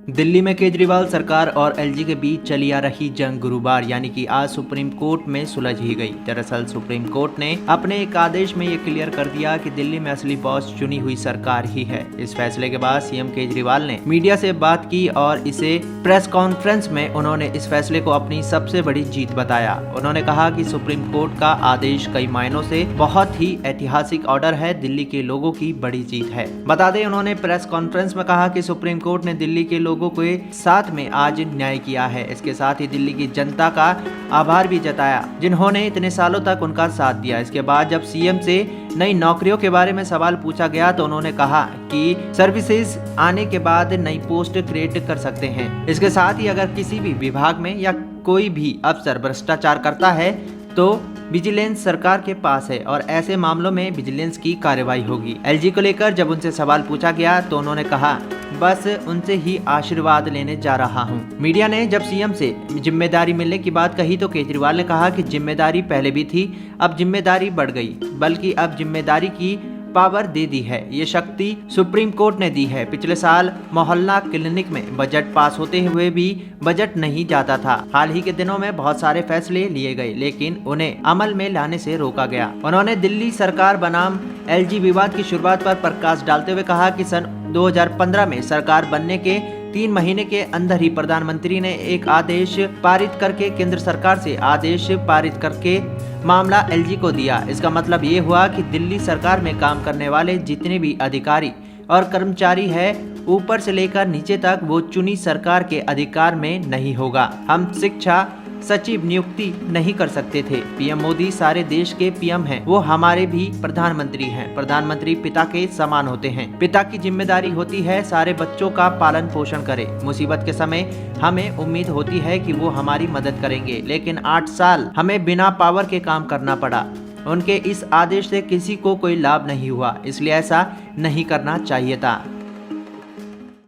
दिल्ली में केजरीवाल सरकार और एलजी के बीच चली आ रही जंग गुरुवार यानी कि आज सुप्रीम कोर्ट में सुलझ ही गई। दरअसल सुप्रीम कोर्ट ने अपने एक आदेश में ये क्लियर कर दिया कि दिल्ली में असली बॉस चुनी हुई सरकार ही है। इस फैसले के बाद सीएम केजरीवाल ने मीडिया से बात की और इसे प्रेस कॉन्फ्रेंस में उन्होंने इस फैसले को अपनी सबसे बड़ी जीत बताया। उन्होंने कहा कि सुप्रीम कोर्ट का आदेश कई मायनों से बहुत ही ऐतिहासिक ऑर्डर है, दिल्ली के लोगों की बड़ी जीत है। बता दें, उन्होंने प्रेस कॉन्फ्रेंस में कहा कि सुप्रीम कोर्ट ने दिल्ली के लोगों के साथ में आज न्याय किया है। इसके साथ ही दिल्ली की जनता का आभार भी जताया जिन्होंने इतने सालों तक उनका साथ दिया। इसके बाद जब सीएम से नई नौकरियों के बारे में सवाल पूछा गया तो उन्होंने कहा कि सर्विसेज आने के बाद नई पोस्ट क्रिएट कर सकते हैं। इसके साथ ही अगर किसी भी विभाग में या कोई भी अफसर भ्रष्टाचार करता है तो विजिलेंस सरकार के पास है और ऐसे मामलों में विजिलेंस की कार्रवाई होगी। एलजी को लेकर जब उनसे सवाल पूछा गया तो उन्होंने कहा, बस उनसे ही आशीर्वाद लेने जा रहा हूं। मीडिया ने जब सीएम से जिम्मेदारी मिलने की बात कही तो केजरीवाल ने कहा कि जिम्मेदारी पहले भी थी, अब जिम्मेदारी बढ़ गई, बल्कि अब जिम्मेदारी की पावर दे दी है। ये शक्ति सुप्रीम कोर्ट ने दी है। पिछले साल मोहल्ला क्लिनिक में बजट पास होते हुए भी बजट नहीं जाता था। हाल ही के दिनों में बहुत सारे फैसले लिए गए लेकिन उन्हें अमल में लाने से रोका गया। उन्होंने दिल्ली सरकार बनाम एलजी विवाद की शुरुआत पर प्रकाश डालते हुए कहा कि सन 2015 में सरकार बनने के 3 महीने के अंदर ही प्रधानमंत्री ने एक आदेश पारित करके केंद्र सरकार से आदेश पारित करके मामला एलजी को दिया। इसका मतलब ये हुआ कि दिल्ली सरकार में काम करने वाले जितने भी अधिकारी और कर्मचारी है, ऊपर से लेकर नीचे तक, वो चुनी सरकार के अधिकार में नहीं होगा। हम शिक्षा सचिव नियुक्ति नहीं कर सकते थे। पीएम मोदी सारे देश के पीएम हैं, वो हमारे भी प्रधानमंत्री हैं। प्रधानमंत्री पिता के समान होते हैं। पिता की जिम्मेदारी होती है सारे बच्चों का पालन पोषण करे। मुसीबत के समय हमें उम्मीद होती है कि वो हमारी मदद करेंगे, लेकिन 8 साल हमें बिना पावर के काम करना पड़ा। उनके इस आदेश से किसी को कोई लाभ नहीं हुआ, इसलिए ऐसा नहीं करना चाहिए था।